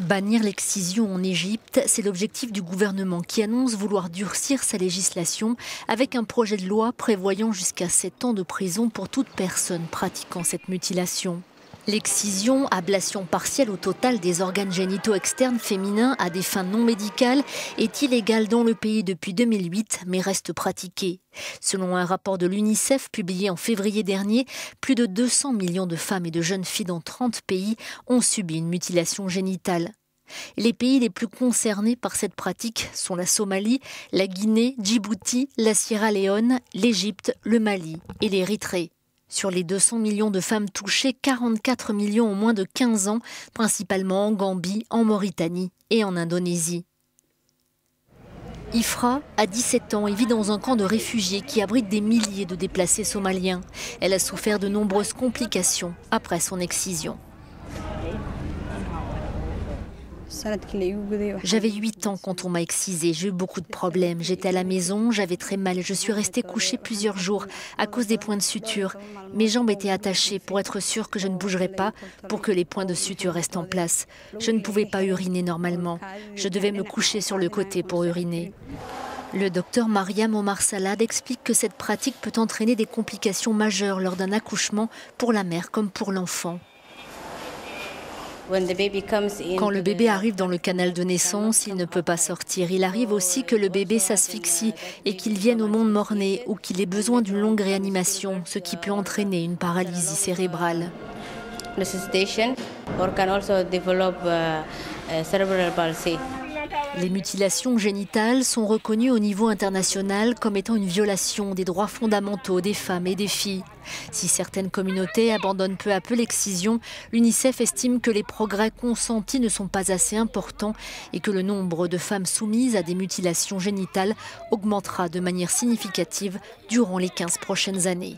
Bannir l'excision en Égypte, c'est l'objectif du gouvernement qui annonce vouloir durcir sa législation avec un projet de loi prévoyant jusqu'à 7 ans de prison pour toute personne pratiquant cette mutilation. L'excision, ablation partielle ou totale des organes génitaux externes féminins à des fins non médicales, est illégale dans le pays depuis 2008, mais reste pratiquée. Selon un rapport de l'UNICEF publié en février dernier, plus de 200 millions de femmes et de jeunes filles dans 30 pays ont subi une mutilation génitale. Les pays les plus concernés par cette pratique sont la Somalie, la Guinée, Djibouti, la Sierra Leone, l'Égypte, le Mali et l'Érythrée. Sur les 200 millions de femmes touchées, 44 millions ont moins de 15 ans, principalement en Gambie, en Mauritanie et en Indonésie. Ifra a 17 ans et vit dans un camp de réfugiés qui abrite des milliers de déplacés somaliens. Elle a souffert de nombreuses complications après son excision. J'avais 8 ans quand on m'a excisée, j'ai eu beaucoup de problèmes. J'étais à la maison, j'avais très mal et je suis restée couchée plusieurs jours à cause des points de suture. Mes jambes étaient attachées pour être sûre que je ne bougerais pas, pour que les points de suture restent en place. Je ne pouvais pas uriner normalement. Je devais me coucher sur le côté pour uriner. Le docteur Mariam Omar Salad explique que cette pratique peut entraîner des complications majeures lors d'un accouchement pour la mère comme pour l'enfant. Quand le bébé arrive dans le canal de naissance, il ne peut pas sortir. Il arrive aussi que le bébé s'asphyxie et qu'il vienne au monde mort-né ou qu'il ait besoin d'une longue réanimation, ce qui peut entraîner une paralysie cérébrale. Les mutilations génitales sont reconnues au niveau international comme étant une violation des droits fondamentaux des femmes et des filles. Si certaines communautés abandonnent peu à peu l'excision, l'UNICEF estime que les progrès consentis ne sont pas assez importants et que le nombre de femmes soumises à des mutilations génitales augmentera de manière significative durant les 15 prochaines années.